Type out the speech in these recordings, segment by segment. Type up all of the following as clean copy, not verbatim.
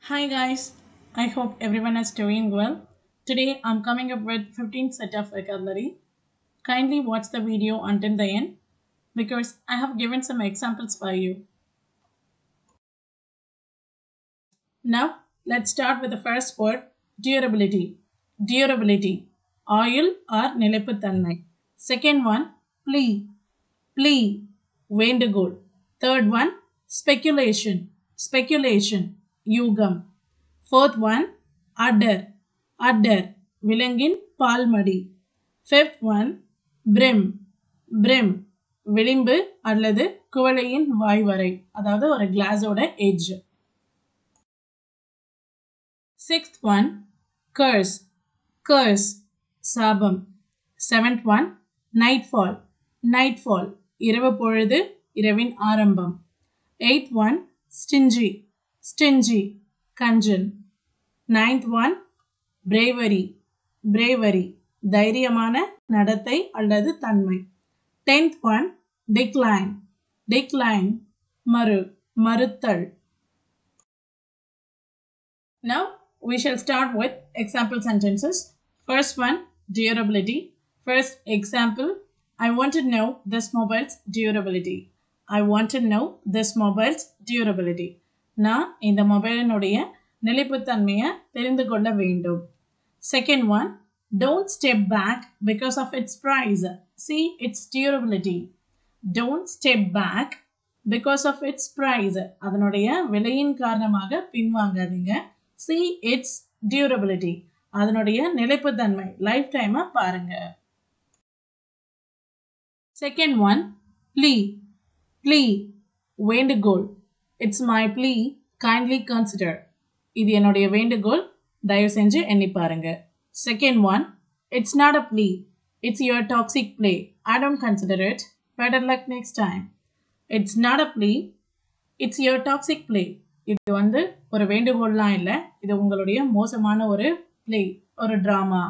Hi guys, I hope everyone is doing well. Today I'm coming up with 15 set of vocabulary. Kindly watch the video until the end because I have given some examples for you. Now let's start with the first word durability. Durability. Oil or நிலைப்புத்தன்மை. Second one plea. Plea. வேண்டுகோள். Third one speculation. Speculation. யூகம். Fourth one, udder. Udder. விலங்கின் பால்மடி. Fifth one, brim. Brim. விளிம்பு அல்லது குவளையின் வாய்வரை. அதாவது ஒரு கிளாஸோட edge. Sixth one, curse. Curse. சாபம். Seventh one, nightfall. Nightfall. இரவு பொழுது, இரவின் ஆரம்பம். Eighth one, stingy. Stingy. கஞ்சன். Ninth one, bravery. Bravery. தைரியமான நடத்தை அல்லது தன்மை. Tenth one, decline. Decline. மறுத்தல். Now we shall start with example sentences. First one, durability. First example, I want to know this mobile's durability. I want to know this mobile's durability. நான் இந்த மொபைலினுடைய நிலைப்புத்தன்மையை தெரிந்து கொள்ள வேண்டும். Second one, don't step back because of its price. See its durability. Don't step back because of its price. அதனுடைய விலையின் காரணமாக பின்வாங்காதீங்க. See its durability. அதனுடைய நிலைப்புத்தன்மை life டைமை பாருங்க. Second one, plea. Plea. வேண்டுகோள். It's my plea. Kindly consider. இது என்னுடைய வேண்டுகோள். தயவு செஞ்சு எண்ணி பாருங்க. Second one, it's not a plea. It's your toxic play. I don't consider it. Better luck next time. It's not a plea. It's your toxic play. இது வந்து ஒரு வேண்டுகோள்லாம் இல்லை. இது உங்களுடைய மோசமான ஒரு play, ஒரு drama.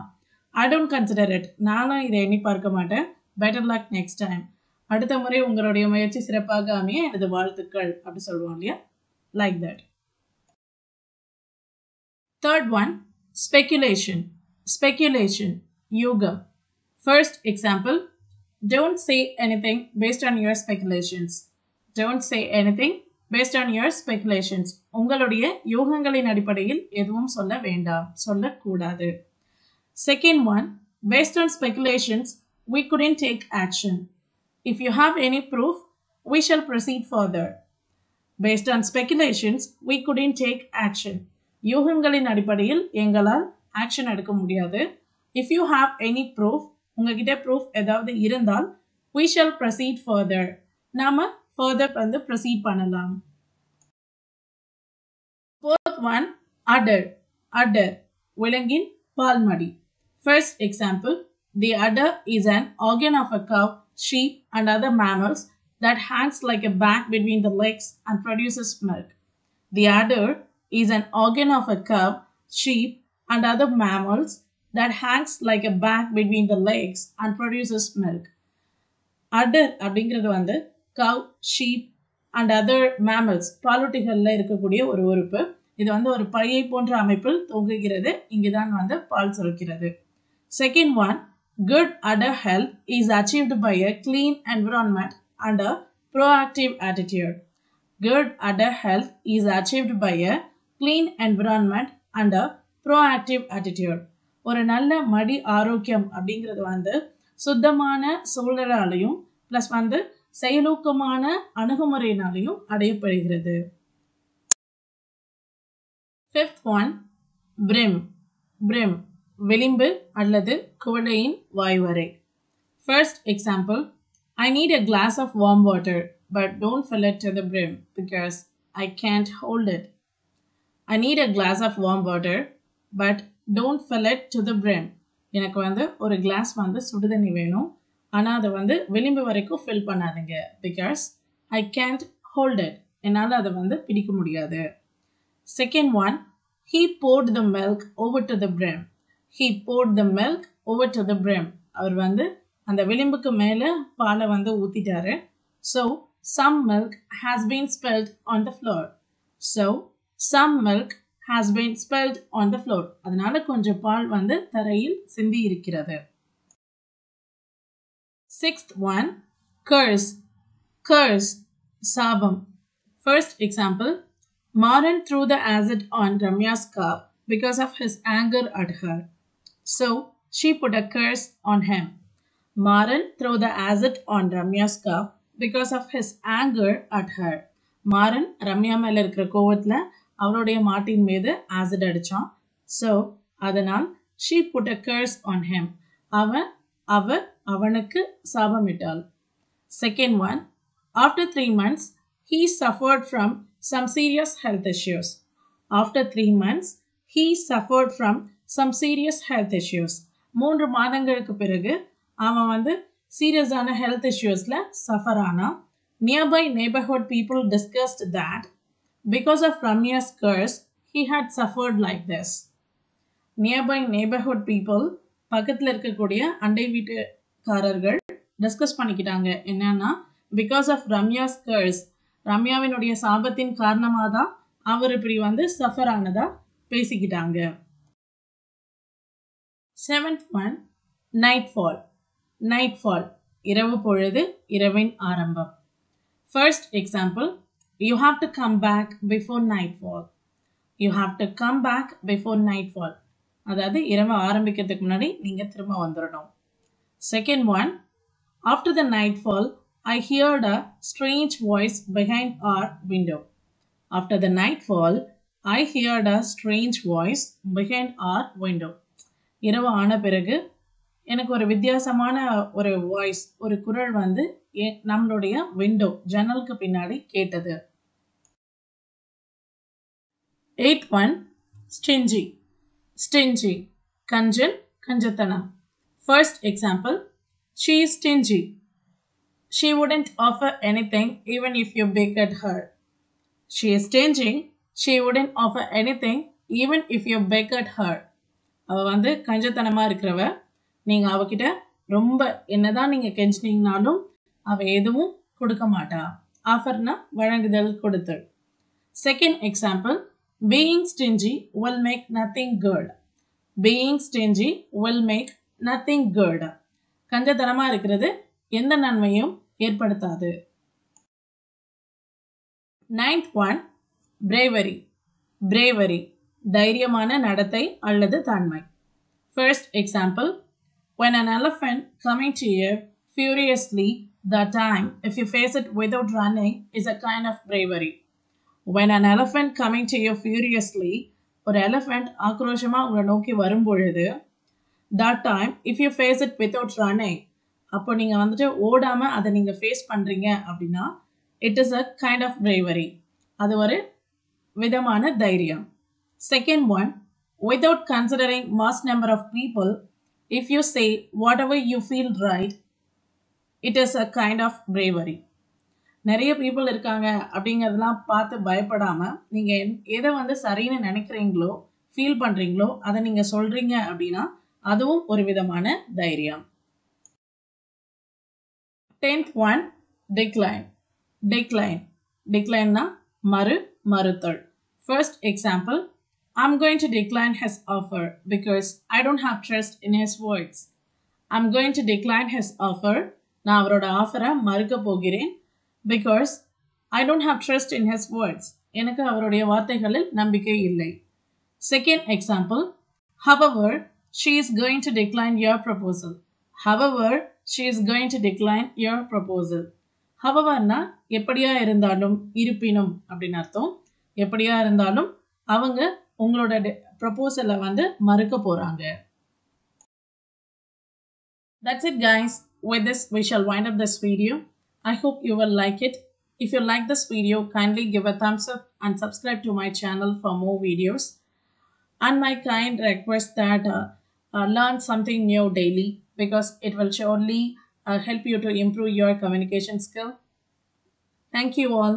I don't consider it. நானும் இதை எண்ணி பார்க்க மாட்டேன். Better luck next time. அடுத்த முறை உங்களுடைய முயற்சி சிறப்பாக அமைய எனது வாழ்த்துக்கள் அப்படி சொல்லுவோம் இல்லையா? Like that. Third one, speculation. Speculation. யூகம். First example, don't say anything based on your speculations. Don't say anything based on your speculations. உங்களுடைய யூகங்களின் அடிப்படையில் எதுவும் சொல்ல வேண்டாம். சொல்லக்கூடாது. Second one, based on speculations, we couldn't take action. If you have any proof, we shall proceed further. Based on speculations, we couldn't take action. யூகங்களின் அடிப்படையில் எங்களால் action எடுக்க முடியாது. If you have any proof, உங்ககிட்ட proof ஏதாவது இருந்தால், we shall proceed further. நாம further வந்து proceed பண்ணலாம். Fourth one, udder. Udder. விலங்கின் பால்மடி. First example, the udder is an organ of a cow, sheep and other mammals that hangs like a bag between the legs and produces milk. The udder is an organ of a cow, sheep and other mammals that hangs like a bag between the legs and produces milk. Udder அப்படிங்கிறது வந்து cow, sheep and other mammals பாலூட்டிகளில் இருக்கக்கூடிய ஒரு உறுப்பு. இது வந்து ஒரு பையை போன்ற அமைப்பில் தொங்குகிறது. இங்குதான் வந்து பால் சுரக்கிறது. Second one, good udder health is achieved by a clean environment and a proactive attitude. Good udder health is achieved by a clean environment and a proactive attitude. ஒரு நல்ல மடி ஆரோக்கியம் அப்படிங்கிறது வந்து சுத்தமான சூழலாலையும் பிளஸ் வந்து செயலூக்கமான அணுகுமுறையினாலையும் அடையப்படுகிறது. Fifth one, brim. Brim. விளிம்பு அல்லது குவளையின் வாய்வரை. First example, I need a glass of warm water, but don't fill it to the brim because I can't hold it. I need a glass of warm water, but don't fill it to the brim. எனக்கு வந்து ஒரு class வந்து சுடுதண்ணி வேணும். ஆனால் அதை வந்து விளிம்பு வரைக்கும் fill பண்ணாதீங்க because I can't hold it. என்னால் அதை வந்து பிடிக்க முடியாது. Second one, he poured the milk over to the brim. He poured the milk over to the brim. அவர் வந்து அந்த விளிம்புக்கு மேலே பாலை வந்து ஊத்திட்டாரு. So some milk has been spilled on the floor. So some milk has been spilled on the floor. அதனால கொஞ்சம் பால் வந்து தரையில் சிந்தி இருக்கிறது. Sixth one, curse. Curse, சாபம். First example, Maran threw the acid on Ramya's calf because of his anger at her. So, she put a curse on him. Maran threw the acid on Ramya's calf because of his anger at her. Maran, Ramya மேல இருக்கிற கோவத்துல அவருடைய மாட்டின் மீது acid அடிச்சான். So, அதனால் she put a curse on him. அவர் அவனுக்கு சாபமிட்டாள். Second one, after 3 months, he suffered from some serious health issues. After 3 months, he suffered from some serious health issues. 3 மாதங்களுக்கு பிறகு அவன் வந்து சீரியஸான ஹெல்த் இஷ்யூஸ்ல சஃபர் ஆனா. Nearby neighborhood people discussed that because of Ramya's curse, he had suffered like this. Nearby neighborhood people, பக்கத்துல இருக்கக்கூடிய அண்டை வீட்டுக்காரர்கள் discuss பண்ணிக்கிட்டாங்க. என்னன்னா, பிகாஸ் ஆஃப் ரம்யாஸ் கர்ஸ், ரம்யாவினுடைய சாபத்தின் காரணமாக தான் அவர் இப்படி வந்து suffer ஆனதா பேசிக்கிட்டாங்க. Seventh one, nightfall. Nightfall, இரவு பொழுது, இரவின் ஆரம்பம். First example, you have to come back before nightfall. You have to come back before nightfall. அதாவது இரவு ஆரம்பிக்கிறதுக்கு முன்னாடி நீங்க திரும்ப வந்துடணும். Second one, after the nightfall, I heard a strange voice behind our window. After the nightfall, I heard a strange voice behind our window. இரவு ஆன பிறகு எனக்கு ஒரு வித்தியாசமான ஒரு வாய்ஸ், ஒரு குரல் வந்து நம்மளுடைய விண்டோ, ஜன்னலுக்கு பின்னாடி கேட்டது. Eighth one, stingy. Stingy, கஞ்சன், கஞ்சத்தனம். First example, she is stingy. She wouldn't offer anything even if you begged her. She is stingy. She wouldn't offer anything even if you begged her. அவ வந்து கஞ்சத்தனமா இருக்கிறவ. நீங்க அவகிட்ட ரொம்ப என்னதான் நீங்க கெஞ்சினீங்கனாலும் அவ எதுவும் கொடுக்க மாட்டா. ஆஃபர்னா வழங்குதல், கொடுத்தல். Second example, being stingy will make nothing good. Being stingy will make nothing good. கஞ்சத்தனமா இருக்கிறது எந்த நன்மையும் ஏற்படுத்தாது. Ninth one, bravery. Bravery, தைரியமான நடத்தை அல்லது தன்மை. First example, when an elephant coming to you furiously, that time if you face it without running is a kind of bravery. When an elephant coming to you furiously, ஒரு elephant ஆக்ரோஷமா உங்களை நோக்கி வரும் பொழுது, that time if you face it without running, அப்போ நீங்க வந்துட்டு ஓடாம அதை நீங்க ஃபேஸ் பண்றீங்க அப்படின்னா it is a kind of bravery. அது ஒரு விதமான தைரியம். Second one, without considering mass number of people, if you say whatever you feel right, it is a kind of bravery. நிறைய பீப்புள் இருக்காங்க அப்படிங்கிறதெல்லாம் பார்த்து பயப்படாம நீங்க எதை வந்து சரின்னு நினைக்கிறீங்களோ, ஃபீல் பண்றீங்களோ அதை நீங்க சொல்றீங்க அப்படின்னா அதுவும் ஒரு விதமான தைரியம். 10th one, decline. Decline. Declineனா மறுத்தல். First example, I'm going to decline his offer because I don't have trust in his words. I'm going to decline his offer. நான் அவரோட ஆஃபரை மறுக்க போகிறேன். Because I don't have trust in his words. எனக்கு அவருடைய வார்த்தைகளில் நம்பிக்கை இல்லை. Second example, however, she is going to decline your proposal. However, she is going to decline your proposal. Howeverனா எப்படியா இருந்தாலும், இருப்பினும் அப்படின்னு அர்த்தம். எப்படியா இருந்தாலும் அவங்க உங்களோட ப்ரொபோசலை வந்து மறுக்க போறாங்க. That's it guys. With this we shall wind up this video. I hope you will like it. If you like this video, kindly give a thumbs up and subscribe to my channel for more videos. And my kind request that learn something new daily, because it will surely help you to improve your communication skill. Thank you all.